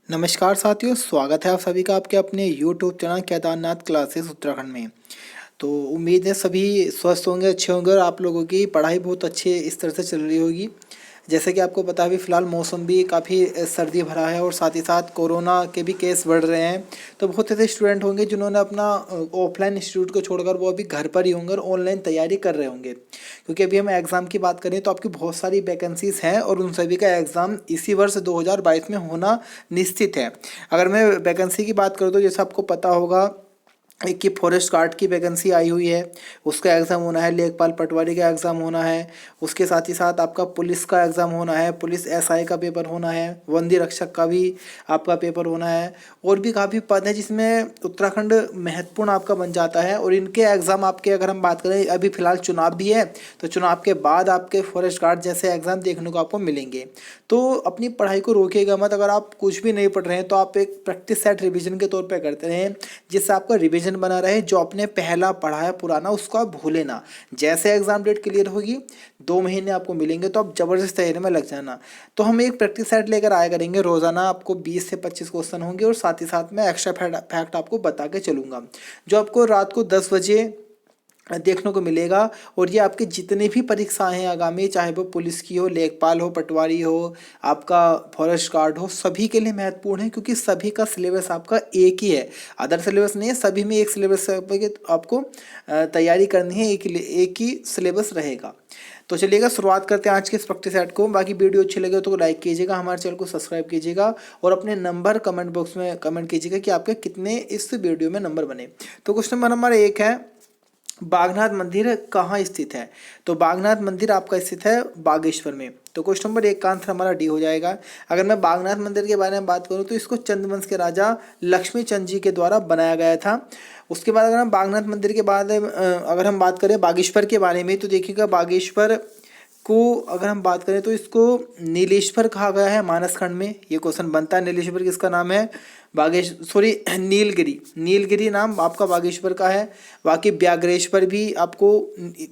नमस्कार साथियों, स्वागत है आप सभी का आपके अपने YouTube channel Kedarnath classes Uttarakhand में। तो उम्मीद है सभी स्वस्थ होंगे, अच्छे होंगे और आप लोगों की पढ़ाई बहुत अच्छी इस तरह से चल रही होगी। जैसे कि आपको पता है, अभी फ़िलहाल मौसम भी काफ़ी सर्दी भरा है और साथ ही साथ कोरोना के भी केस बढ़ रहे हैं। तो बहुत ऐसे स्टूडेंट होंगे जिन्होंने अपना ऑफलाइन इंस्टीट्यूट को छोड़कर वो अभी घर पर ही होंगे और ऑनलाइन तैयारी कर रहे होंगे, क्योंकि अभी हम एग्ज़ाम की बात करें तो आपकी बहुत सारी वैकेंसीज़ हैं और उन सभी का एग्ज़ाम इसी वर्ष 2022 में होना निश्चित है। अगर मैं वैकेंसी की बात करूँ तो जैसे आपको पता होगा, एक की फॉरेस्ट गार्ड की वैकेंसी आई हुई है, उसका एग्ज़ाम होना है। लेखपाल पटवारी का एग्ज़ाम होना है। उसके साथ ही साथ आपका पुलिस का एग्ज़ाम होना है, पुलिस एसआई का पेपर होना है, वंदी रक्षक का भी आपका पेपर होना है। और भी काफ़ी पद हैं जिसमें उत्तराखंड महत्वपूर्ण आपका बन जाता है और इनके एग्ज़ाम आपके, अगर हम बात करें, अभी फ़िलहाल चुनाव भी है तो चुनाव के बाद आपके फॉरेस्ट गार्ड जैसे एग्ज़ाम देखने को आपको मिलेंगे। तो अपनी पढ़ाई को रोकिएगा मत। अगर आप कुछ भी नहीं पढ़ रहे हैं तो आप एक प्रैक्टिस सेट रिवीजन के तौर पे करते रहें, जिससे आपका रिवीजन बना रहे। जो आपने पहला पढ़ा है पुराना, उसको आप भूले ना। जैसे एग्जाम डेट क्लियर होगी, 2 महीने आपको मिलेंगे तो आप जबरदस्त तैयारी में लग जाना। तो हम एक प्रैक्टिस सेट लेकर आया करेंगे। रोजाना आपको 20 से 25 क्वेश्चन होंगे और साथ ही साथ में एक्स्ट्रा फैक्ट आपको बता के चलूंगा, जो आपको रात को 10 बजे देखने को मिलेगा। और ये आपके जितने भी परीक्षाएं हैं आगामी, चाहे वो पुलिस की हो, लेखपाल हो, पटवारी हो, आपका फॉरेस्ट गार्ड हो, सभी के लिए महत्वपूर्ण है, क्योंकि सभी का सिलेबस आपका एक ही है। अदर सिलेबस नहीं है, सभी में एक सिलेबस आपको तैयारी करनी है। एक ही सिलेबस रहेगा। तो चलिएगा, शुरुआत करते हैं आज के इस प्रैक्टिस सेट को। बाकी वीडियो अच्छी लगे तो लाइक कीजिएगा, हमारे चैनल को सब्सक्राइब कीजिएगा और अपने नंबर कमेंट बॉक्स में कमेंट कीजिएगा कि आपके कितने इस वीडियो में नंबर बने। तो क्वेश्चन नंबर 1 है, बागनाथ मंदिर कहाँ स्थित है? तो बागनाथ मंदिर आपका स्थित है बागेश्वर में। तो क्वेश्चन नंबर 1 का आंसर हमारा डी हो जाएगा। अगर मैं बागनाथ मंदिर के बारे में बात करूँ तो इसको चंद्रवंश के राजा लक्ष्मी चंद जी के द्वारा बनाया गया था। उसके बाद अगर हम बागनाथ मंदिर के बाद अगर हम बात करें बागेश्वर के बारे में, तो देखिएगा, बागेश्वर को अगर हम बात करें तो इसको नीलेश्वर कहा गया है मानस खंड में। ये क्वेश्चन बनता है। नीलेश्वर किसका नाम है? नीलगिरी। नीलगिरी नाम आपका बागेश्वर का है। बाकी व्याघ्रेश्वर भी आपको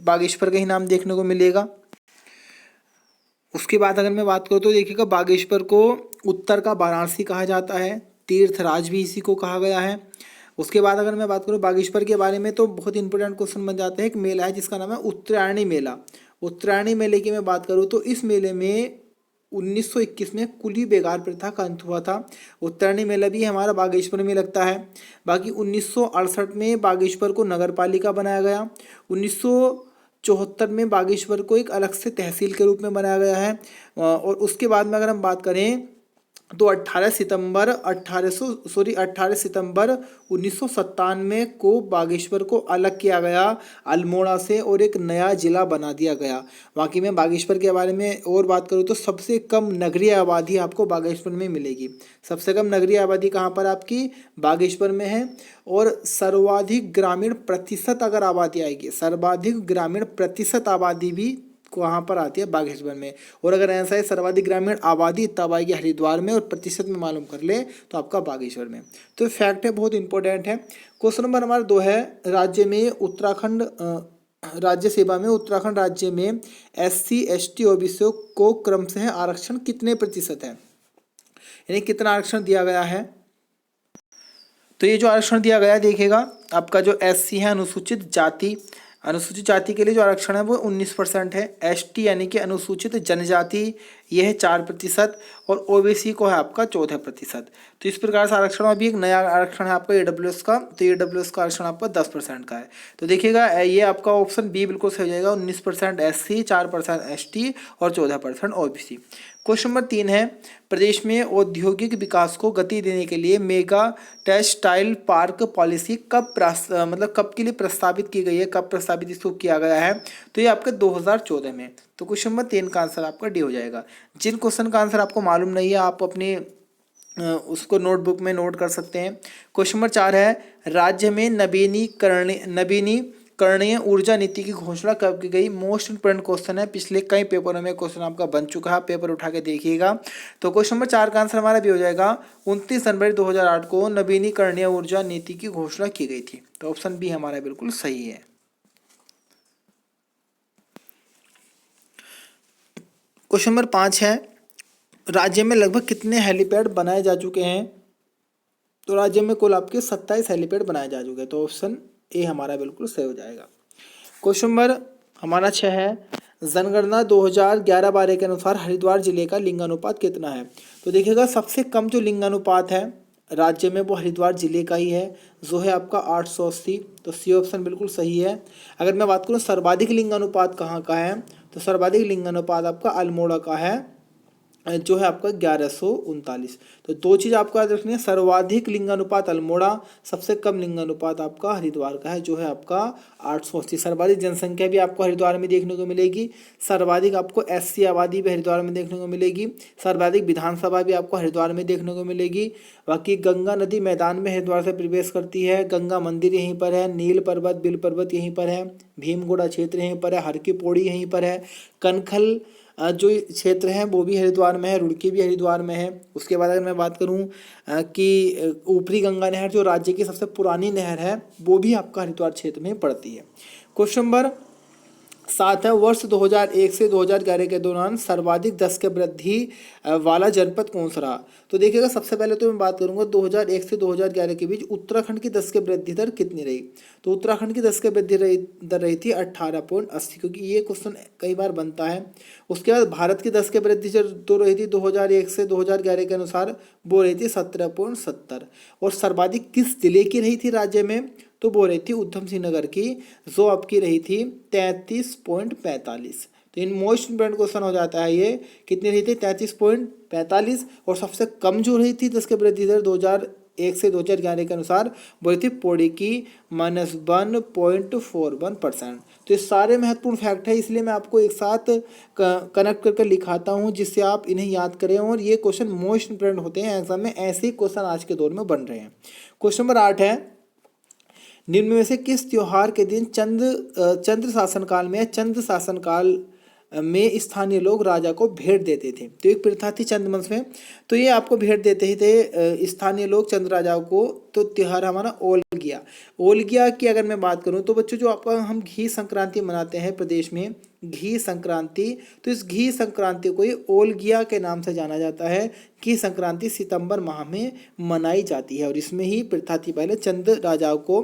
बागेश्वर का ही नाम देखने को मिलेगा। उसके बाद अगर मैं बात करूँ तो देखिएगा, बागेश्वर को उत्तर का वाराणसी कहा जाता है। तीर्थराज भी इसी को कहा गया है। उसके बाद अगर मैं बात करूँ बागेश्वर के बारे में तो बहुत इंपॉर्टेंट क्वेश्चन बन जाता है। एक मेला है जिसका नाम है उत्तरायणी मेला। उत्तरायणी मेले की मैं बात करूँ तो इस मेले में 1921 में कुली बेगार प्रथा का अंत हुआ था। उत्तरायणी मेला भी हमारा बागेश्वर में लगता है। बाकी 1968 में बागेश्वर को नगर पालिका बनाया गया। 1974 में बागेश्वर को एक अलग से तहसील के रूप में बनाया गया है। और उसके बाद में अगर हम बात करें तो 18 सितंबर 1997 को बागेश्वर को अलग किया गया अल्मोड़ा से और एक नया जिला बना दिया गया। बाकी मैं बागेश्वर के बारे में और बात करूँ तो सबसे कम नगरीय आबादी आपको बागेश्वर में मिलेगी। सबसे कम नगरीय आबादी कहाँ पर आपकी? बागेश्वर में है। और सर्वाधिक ग्रामीण प्रतिशत अगर आबादी आएगी, सर्वाधिक ग्रामीण प्रतिशत आबादी भी वहाँ पर आती है बागेश्वर में। और अगर ऐसा है सर्वाधिक ग्रामीण आबादी तब आएगी हरिद्वार में, और प्रतिशत में मालूम कर ले तो आपका बागेश्वर में। तो फैक्ट है, बहुत इंपॉर्टेंट है। क्वेश्चन नंबर हमारा 2 है, राज्य में उत्तराखंड राज्य सेवा में उत्तराखंड राज्य में SC ST OBC को क्रमशः आरक्षण कितने प्रतिशत है, यानी कितना आरक्षण दिया गया है? तो ये जो आरक्षण दिया गया है, देखिएगा, आपका जो SC है अनुसूचित जाति के लिए जो आरक्षण है वो 19% है। ST यानी कि अनुसूचित जनजाति, ये है 4%। और OBC को है आपका 14%। तो इस प्रकार से आरक्षण, अभी एक नया आरक्षण है आपका AWS का। तो AWS का आरक्षण आपका 10% का है। तो देखिएगा, ये आपका ऑप्शन बी बिल्कुल सही हो जाएगा। 19% SC, 4% ST और 14% OBC। क्वेश्चन नंबर 3 है, प्रदेश में औद्योगिक विकास को गति देने के लिए मेगा टेक्सटाइल पार्क पॉलिसी कब के लिए प्रस्तावित की गई है, कब प्रस्तावित इसको किया गया है? तो ये आपका 2014 में। तो क्वेश्चन नंबर 3 का आंसर आपका डी हो जाएगा। जिन क्वेश्चन का आंसर आपको मालूम नहीं है, आप अपने उसको नोटबुक में नोट कर सकते हैं। क्वेश्चन नंबर 4 है, राज्य में नवीनीकरणीय ऊर्जा नीति की घोषणा कब की गई? मोस्ट इंपोर्टेंट क्वेश्चन है, पिछले कई पेपरों में क्वेश्चन आपका बन चुका है, पेपर उठा के देखिएगा। तो क्वेश्चन नंबर 4 का आंसर हमारा भी हो जाएगा। 29 जनवरी 2008 को नवीनीकरणीय ऊर्जा नीति की घोषणा की गई थी। तो ऑप्शन बी हमारा बिल्कुल सही है। क्वेश्चन नंबर 5 है, राज्य में लगभग कितने हेलीपैड बनाए जा चुके हैं? तो राज्य में कुल आपके 27 हेलीपैड बनाए जा चुके हैं। तो ऑप्शन ए हमारा बिल्कुल सही हो जाएगा। क्वेश्चन नंबर हमारा 6 है, जनगणना 2011-12 के अनुसार हरिद्वार जिले का लिंगानुपात कितना है? तो देखिएगा सबसे कम जो लिंगानुपात है राज्य में वो हरिद्वार जिले का ही है, जो है आपका 880। तो सी ऑप्शन बिल्कुल सही है। अगर मैं बात करूँ सर्वाधिक लिंगानुपात कहाँ का है, तो सर्वाधिक लिंगानुपात आपका अल्मोड़ा का है, जो है आपका 1139। तो दो चीज़ आपको याद रखनी है, सर्वाधिक लिंगानुपात अल्मोड़ा, सबसे कम लिंगानुपात आपका हरिद्वार का है, जो है आपका 880। सर्वाधिक जनसंख्या भी आपको हरिद्वार में देखने को मिलेगी, सर्वाधिक आपको एससी आबादी भी हरिद्वार में देखने को मिलेगी, सर्वाधिक विधानसभा भी आपको हरिद्वार में देखने को मिलेगी। बाकी गंगा नदी मैदान में हरिद्वार से प्रवेश करती है, गंगा मंदिर यहीं पर है, नील पर्वत बिल पर्वत यहीं पर है, भीमगोड़ा क्षेत्र यहीं पर है, हर की पौड़ी यहीं पर है, कनखल जो क्षेत्र है वो भी हरिद्वार में है, रुड़की भी हरिद्वार में है। उसके बाद अगर मैं बात करूं कि ऊपरी गंगा नहर जो राज्य की सबसे पुरानी नहर है वो भी आपका हरिद्वार क्षेत्र में पड़ती है। क्वेश्चन नंबर 7 है, वर्ष 2001 से 2011 के दौरान सर्वाधिक 10 के वृद्धि वाला जनपद कौन सा रहा? तो देखिएगा सबसे पहले तो मैं बात करूंगा 2001 से 2011 के बीच उत्तराखंड की 10 के वृद्धि दर कितनी रही? तो उत्तराखंड की 10 के वृद्धि दर रही थी 18.80, क्योंकि ये क्वेश्चन कई बार बनता है। उसके बाद भारत की 10 के वृद्धि दर तो रही थी 2001 से 2011 के अनुसार, वो रही थी 17.70। और सर्वाधिक किस जिले की रही थी राज्य में? तो वो रही थी उधम सिंह नगर की, जो आपकी रही थी 33.45। तो इन मोस्ट इंपोर्टेंट क्वेश्चन हो जाता है ये, कितनी रही थी 33.45। और सबसे कम जो रही थी 10 के वृद्धि दर 2001 से 2011 के अनुसार वो रही थी पौड़ी की -1.41%। तो ये सारे महत्वपूर्ण फैक्ट है, इसलिए मैं आपको एक साथ कनेक्ट करके लिखाता हूँ जिससे आप इन्हें याद करें, और ये क्वेश्चन मोस्ट इंपोर्टेंट होते हैं एग्जाम में, ऐसे ही क्वेश्चन आज के दौर में बन रहे हैं। क्वेश्चन नंबर 8 है, निम्न में से किस त्योहार के दिन चंद्र शासनकाल में स्थानीय लोग राजा को भेंट देते थे? तो एक प्रथा थी चंद्रवंश में, तो ये आपको भेंट देते ही थे स्थानीय लोग चंद्र राजा को। तो त्योहार हमारा ओलगिया। ओलगिया की अगर मैं बात करूं तो बच्चों जो आपका हम घी संक्रांति मनाते हैं प्रदेश में, घी संक्रांति, तो इस घी संक्रांति को ये ओलगिया के नाम से जाना जाता है। घी संक्रांति सितंबर माह में मनाई जाती है और इसमें ही प्रथा थी पहले चंद्र राजा को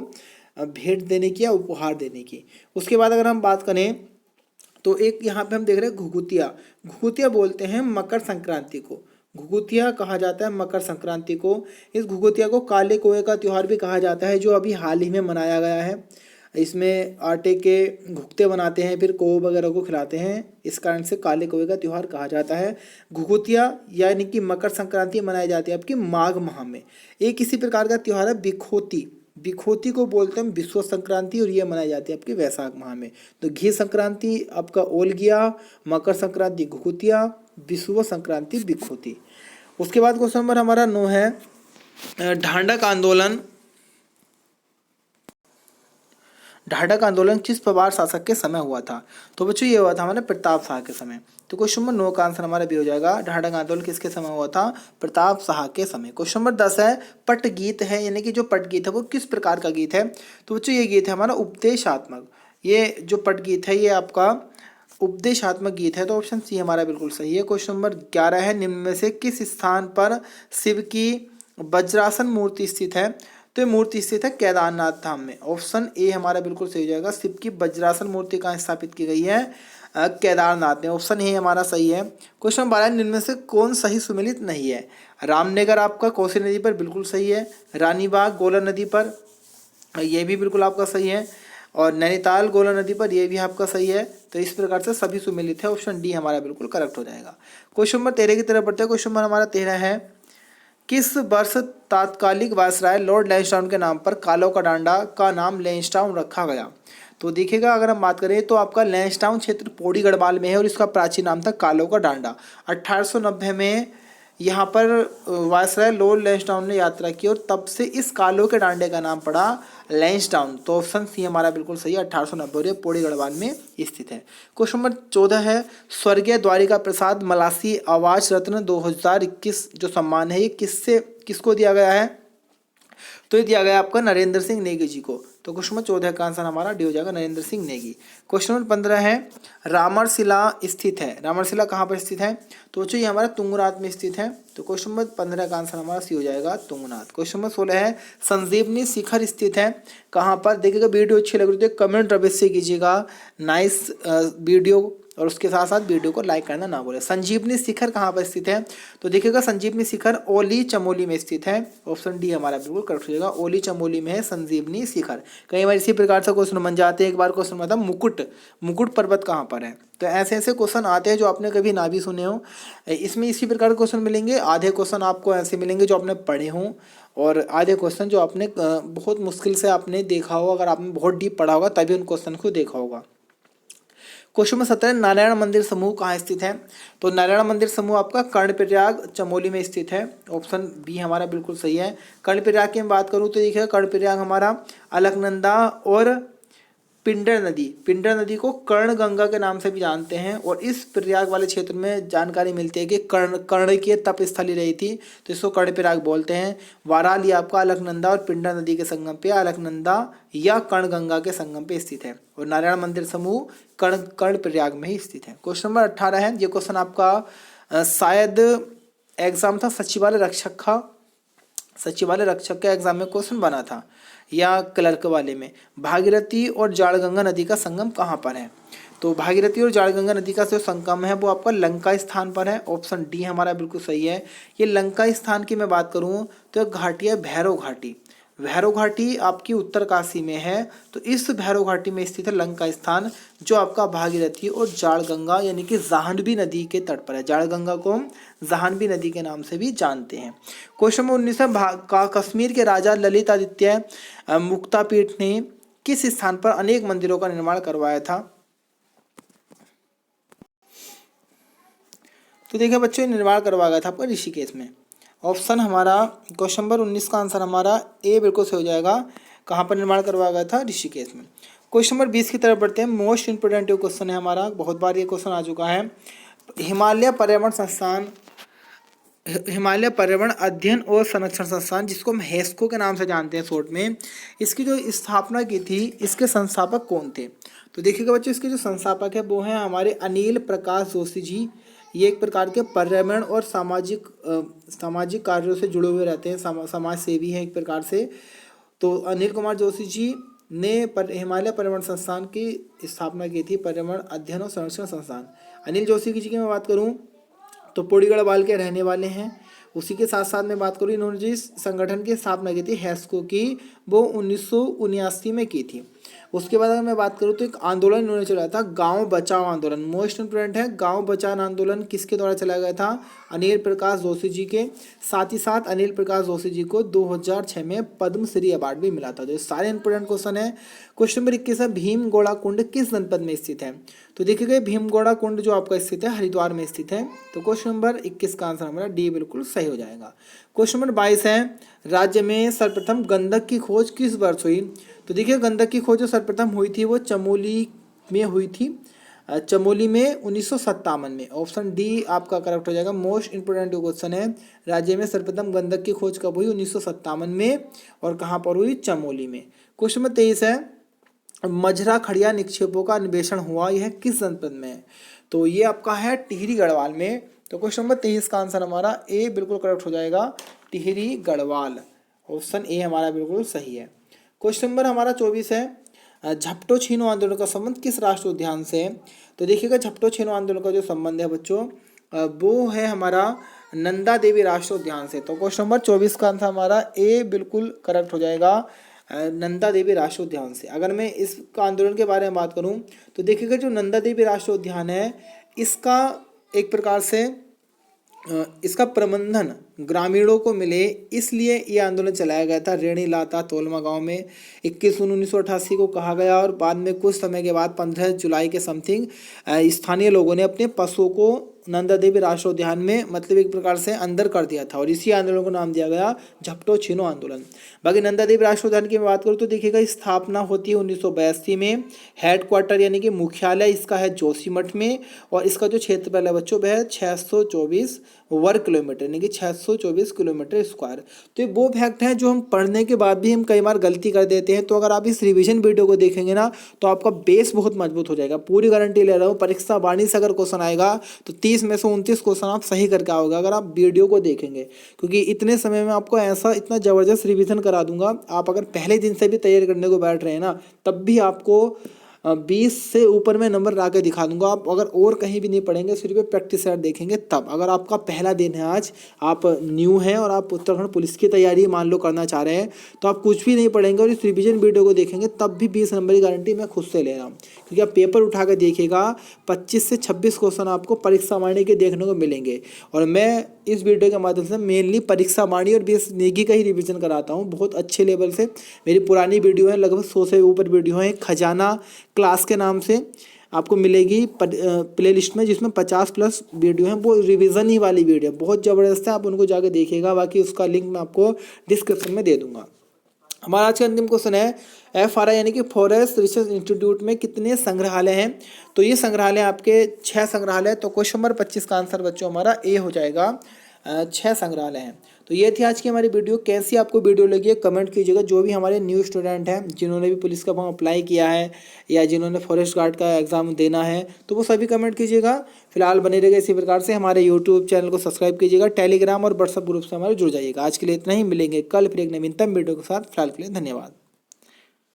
भेंट देने की या उपहार देने की। उसके बाद अगर हम बात करें तो एक यहाँ पे हम देख रहे हैं घुघुतिया। घुघुतिया बोलते हैं मकर संक्रांति को, घुघुतिया कहा जाता है मकर संक्रांति को। इस घुघुतिया को काले कोए का त्यौहार भी कहा जाता है, जो अभी हाल ही में मनाया गया है। इसमें आटे के घुघते बनाते हैं, फिर कोव वगैरह को खिलाते हैं, इस कारण से काले कोए का त्यौहार कहा जाता है। घुघुतिया यानी कि मकर संक्रांति मनाई जाती है आपकी माघ माह में। एक इसी प्रकार का त्यौहार है बिखोती। बिखोती को बोलते हैं विश्व संक्रांति, और ये मनाई जाती है आपकी वैशाख माह में। तो घी संक्रांति आपका ओलगिया, मकर संक्रांति घुघुतिया, विश्व संक्रांति बिखोती। उसके बाद क्वेश्चन नंबर हमारा 9 है, ढांढक आंदोलन किस प्रभार शासक के समय हुआ था? तो बच्चों ये हुआ था हमारे प्रताप शाह के समय। तो क्वेश्चन नंबर 9 का आंसर हमारा भी हो जाएगा, ढांढक आंदोलन किसके समय हुआ था? प्रताप शाह के समय। क्वेश्चन नंबर 10 है, पट गीत है, यानी कि जो पट गीत है वो किस प्रकार का गीत है? तो बच्चों ये गीत है हमारा उपदेशात्मक। ये जो पट गीत है ये आपका उपदेशात्मक गीत है, तो ऑप्शन सी हमारा बिल्कुल सही है। क्वेश्चन नंबर 11 है, निम्न में से किस स्थान पर शिव की वज्रासन मूर्ति स्थित है? तो ये मूर्ति स्थित है केदारनाथ धाम में। ऑप्शन ए हमारा बिल्कुल सही हो जाएगा। शिव की वज्रासन मूर्ति कहाँ स्थापित की गई है? केदारनाथ में। ऑप्शन ए हमारा सही है। क्वेश्चन नंबर 12, इनमें से कौन सही सुमेलित नहीं है? रामनगर आपका कोसी नदी पर बिल्कुल सही है, रानीबाग गोला नदी पर ये भी बिल्कुल आपका सही है, और नैनीताल गोला नदी पर यह भी आपका सही है। तो इस प्रकार से सभी सुमेलित है, ऑप्शन डी हमारा बिल्कुल करेक्ट हो जाएगा। क्वेश्चन नंबर 13 की तरफ बढ़ते हैं। क्वेश्चन नंबर हमारा 13 है, किस वर्ष तात्कालिक वायसराय लॉर्ड लैंसडाउन के नाम पर कालो का डांडा का नाम लैंसडाउन रखा गया? तो देखिएगा अगर हम बात करें तो आपका लैंसडाउन क्षेत्र पौड़ी गढ़वाल में है, और इसका प्राचीन नाम था कालो का डांडा। 1890 में यहाँ पर वायसराय लॉर्ड लैंसडाउन ने यात्रा की, और तब से इस कालो के डांडे का नाम पड़ा लैंसडाउन। तो ऑप्शन सी हमारा बिल्कुल सही है, 1890 और ये पौड़ी गढ़वाल में स्थित है। क्वेश्चन नंबर 14 है, स्वर्गीय द्वारिका प्रसाद मलासी आवास रत्न 2021 जो सम्मान है ये किसको दिया गया है? तो ये दिया गया आपका नरेंद्र सिंह नेगी जी को। तो क्वेश्चन नंबर 14 का आंसर हमारा डी हो जाएगा, नरेंद्र सिंह नेगी। क्वेश्चन नंबर 15 है रामरशिला स्थित है। रामरशिला कहाँ पर स्थित है? तो बच्चों ये हमारा तुंगनाथ में स्थित है। तो क्वेश्चन नंबर 15 का आंसर हमारा सी हो जाएगा, तुंगनाथ। क्वेश्चन नंबर 16 है संजीवनी शिखर स्थित है कहाँ पर? देखिएगा वीडियो अच्छी लग रही है कमेंट अवश्य कीजिएगा, नाइस वीडियो, और उसके साथ साथ वीडियो को लाइक करना ना भूलें। संजीवनी शिखर कहाँ पर स्थित है? तो देखिएगा संजीवनी शिखर ओली चमोली में स्थित है। ऑप्शन डी हमारा बिल्कुल करेक्ट हो जाएगा, ओली चमोली में है संजीवनी शिखर। कई बार इसी प्रकार से क्वेश्चन बन जाते हैं। एक बार क्वेश्चन आता मुकुट, मुकुट पर्वत कहाँ पर है? तो ऐसे ऐसे क्वेश्चन आते हैं जो आपने कभी ना भी सुने हो। इसमें इसी प्रकार के क्वेश्चन मिलेंगे। आधे क्वेश्चन आपको ऐसे मिलेंगे जो आपने पढ़े हों, और आधे क्वेश्चन जो आपने बहुत मुश्किल से आपने देखा हो, अगर आपने बहुत डीप पढ़ा होगा तभी उन क्वेश्चन को देखा होगा। क्वेश्चन नंबर 17 नारायण मंदिर समूह कहाँ स्थित है? तो नारायण मंदिर समूह आपका कर्णप्रयाग चमोली में स्थित है। ऑप्शन बी हमारा बिल्कुल सही है। कर्णप्रयाग की मैं बात करूँ तो देखिए कर्णप्रयाग हमारा अलकनंदा और पिंडर नदी, पिंडर नदी को कर्ण गंगा के नाम से भी जानते हैं। और इस प्रयाग वाले क्षेत्र में जानकारी मिलती है कि कर्ण की तप स्थली रही थी, तो इसको कर्णप्रयाग बोलते हैं। वाराली आपका अलकनंदा और पिंडर नदी के संगम पे, अलकनंदा या कर्ण गंगा के संगम पे स्थित है। और नारायण मंदिर समूह कर्णप्रयाग में ही स्थित है। क्वेश्चन नंबर 18 है, ये क्वेश्चन आपका शायद एग्जाम था सचिवालय रक्षक का, सचिवालय रक्षक के एग्जाम में क्वेश्चन बना था, या क्लर्क वाले में। भागीरथी और जाड़गंगा नदी का संगम कहाँ पर है? तो भागीरथी और जाड़गंगा नदी का जो संगम है वो आपका लंका स्थान पर है। ऑप्शन डी हमारा बिल्कुल सही है। ये लंका स्थान की मैं बात करूँ तो घाटी है भैरव घाटी। भैरव घाटी आपकी उत्तरकाशी में है। तो इस भैरव घाटी में स्थित है लंका स्थान, जो आपका भागीरथी और जाड़गंगा यानी कि जाह्नवी नदी के तट पर है। जाड़गंगा को हम जाह्नवी नदी के नाम से भी जानते हैं। क्वेश्चन नंबर 19 का कश्मीर के राजा ललित आदित्य मुक्तापीठ ने किस स्थान पर अनेक मंदिरों का निर्माण करवाया था? तो देखिए बच्चों, निर्माण करवाया गया था आपका ऋषिकेश में। ऑप्शन हमारा क्वेश्चन नंबर 19 का आंसर हमारा ए बिल्कुल सही हो जाएगा। कहाँ पर निर्माण करवाया गया था? ऋषिकेश में। क्वेश्चन नंबर 20 की तरफ बढ़ते हैं। मोस्ट इंपोर्टेंट क्वेश्चन है हमारा, बहुत बार ये क्वेश्चन आ चुका है। हिमालय पर्यावरण संस्थान, हिमालय पर्यावरण अध्ययन और संरक्षण संस्थान, जिसको हम हेस्को के नाम से जानते हैं शॉर्ट में, इसकी जो स्थापना की थी, इसके संस्थापक कौन थे? तो देखिएगा बच्चों, इसके जो संस्थापक है वो हैं हमारे अनिल प्रकाश जोशी जी। ये एक प्रकार के पर्यावरण और सामाजिक कार्यों से जुड़े हुए रहते हैं, समाज सेवी हैं एक प्रकार से। तो अनिल कुमार जोशी जी ने हिमालय पर्यावरण संस्थान की स्थापना की थी, पर्यावरण अध्ययन और संरक्षण संस्थान। अनिल जोशी जी की मैं बात करूँ तो पोड़ी गढ़वाल के रहने वाले हैं। उसी के साथ साथ मैं बात करूँ, इन्होंने जिस संगठन की स्थापना की थी हेस्को की, वो 1979 में की थी। उसके बाद अगर मैं बात करूँ तो एक आंदोलन इन्होंने चलाया था, गांव बचाओ आंदोलन। मोस्ट इंपोर्टेंट है, गांव बचाओ आंदोलन किसके द्वारा चलाया गया था? अनिल प्रकाश जोशी जी के। साथ ही साथ अनिल प्रकाश जोशी जी को 2006 में पद्मश्री अवार्ड भी मिला था। तो ये सारे इंपोर्टेंट क्वेश्चन है। क्वेश्चन नंबर 21 है, भीमगोड़ा कुंड किस जनपद में स्थित है? तो देखिएगा भीमगोड़ा कुंड जो आपका स्थित है हरिद्वार में स्थित है। तो क्वेश्चन नंबर 21 का आंसर हमारा डी बिल्कुल सही हो जाएगा। क्वेश्चन नंबर 22 है, राज्य में सर्वप्रथम गंधक की खोज किस वर्ष हुई? तो देखिए गंधक की खोज जो सर्वप्रथम हुई थी वो चमोली में हुई थी, चमोली में 1957 में। ऑप्शन डी आपका करेक्ट हो जाएगा। मोस्ट इंपोर्टेंट क्वेश्चन है, राज्य में सर्वप्रथम गंधक की खोज कब हुई? 1957 में। और कहाँ पर हुई? चमोली में। क्वेश्चन नंबर 23 है, मझरा खड़िया निक्षेपों का अन्वेषण हुआ, यह किस जनपद में है? तो ये आपका है टिहरी गढ़वाल में। तो क्वेश्चन नंबर 23 का आंसर हमारा ए बिल्कुल करेक्ट हो जाएगा, टिहरी गढ़वाल। ऑप्शन ए हमारा बिल्कुल सही है। क्वेश्चन नंबर हमारा 24 है, झपटो छीनो आंदोलन का संबंध किस राष्ट्रीय उद्यान से है? तो देखिएगा झपटो छीनो आंदोलन का जो संबंध है बच्चों वो है हमारा नंदा देवी राष्ट्रीय उद्यान से। तो क्वेश्चन नंबर 24 का आंसर हमारा ए बिल्कुल करेक्ट हो जाएगा, नंदा देवी राष्ट्रीय उद्यान से। अगर मैं इस आंदोलन के बारे में बात करूं तो देखिएगा जो नंदा देवी राष्ट्रीय उद्यान है, इसका एक प्रकार से इसका प्रबंधन ग्रामीणों को मिले, इसलिए ये आंदोलन चलाया गया था। रेणी लाता तोलमा गांव में 21 जून 1988 को कहा गया। और बाद में कुछ समय के बाद 15 जुलाई के समथिंग स्थानीय लोगों ने अपने पशुओं को नंदा देवी राष्ट्रीय उद्यान में मतलब एक प्रकार से अंदर कर दिया था, और इसी आंदोलन को नाम दिया गया झपटो छीनो आंदोलन। बाकी नंदा देवी राष्ट्रीय उद्यान की मैं बात करूँ तो देखिएगा स्थापना होती है 1982 में। हेडक्वार्टर यानी कि मुख्यालय इसका है जोशीमठ में, और इसका जो क्षेत्रफल है बच्चों वह है 624 वर्ग किलोमीटर, यानी कि 624 किलोमीटर स्क्वायर। तो ये वो फैक्ट हैं जो हम पढ़ने के बाद भी हम कई बार गलती कर देते हैं। तो अगर आप इस रिवीजन वीडियो को देखेंगे ना तो आपका बेस बहुत मजबूत हो जाएगा। पूरी गारंटी ले रहा हूँ, परीक्षा वाणी से अगर क्वेश्चन आएगा तो 30 में से 29 क्वेश्चन आप सही करके आओगे अगर आप वीडियो को देखेंगे, क्योंकि इतने समय में आपको ऐसा इतना ज़बरदस्त रिवीजन करा दूंगा। आप अगर पहले दिन से भी तैयारी करने को बैठ रहे हैं ना तब भी आपको 20 से ऊपर में नंबर ला के दिखा दूंगा। आप अगर और कहीं भी नहीं पढ़ेंगे, सिर्फ प्रैक्टिस सेट देखेंगे तब। अगर आपका पहला दिन है आज, आप न्यू हैं और आप उत्तराखंड पुलिस की तैयारी मान लो करना चाह रहे हैं, तो आप कुछ भी नहीं पढ़ेंगे और इस रिवीजन वीडियो को देखेंगे तब भी 20 नंबर की गारंटी मैं खुद से ले रहा हूँ। क्योंकि आप पेपर उठा कर देखिएगा 25 से 26 क्वेश्चन आपको परीक्षा वाणी के देखने को मिलेंगे। और मैं इस वीडियो के माध्यम से मेनली परीक्षा वाणी और बीएस नेगी का ही रिवीजन कराता हूँ बहुत अच्छे लेवल से। मेरी पुरानी वीडियो है, लगभग 100 से ऊपर वीडियो है। खजाना क्लास के नाम से आपको मिलेगी प्ले लिस्ट में, जिसमें 50+ वीडियो हैं। वो रिवीजन ही वाली वीडियो बहुत ज़बरदस्त है, आप उनको जाके देखिएगा। बाकी उसका लिंक मैं आपको डिस्क्रिप्शन में दे दूंगा। हमारा आज का अंतिम क्वेश्चन है FRI यानी कि फॉरेस्ट रिसर्च इंस्टीट्यूट में कितने संग्रहालय हैं। तो ये संग्रहालय आपके 6 संग्रहालय। तो क्वेश्चन नंबर 25 का आंसर बच्चों हमारा ए हो जाएगा, 6 संग्रहालय हैं। तो ये थी आज की हमारी वीडियो। कैसी आपको वीडियो लगी है कमेंट कीजिएगा। जो भी हमारे न्यू स्टूडेंट हैं जिन्होंने भी पुलिस का फॉर्म अप्लाई किया है या जिन्होंने फॉरेस्ट गार्ड का एग्जाम देना है तो वो सभी कमेंट कीजिएगा। फिलहाल बने रहेगा इसी प्रकार से। हमारे यूट्यूब चैनल को सब्सक्राइब कीजिएगा, टेलीग्राम और व्हाट्सएप ग्रुप से हमारे जुड़ जाइएगा। आज के लिए इतना ही, मिलेंगे कल फिर एक नवीनतम वीडियो के साथ। फिलहाल के लिए धन्यवाद।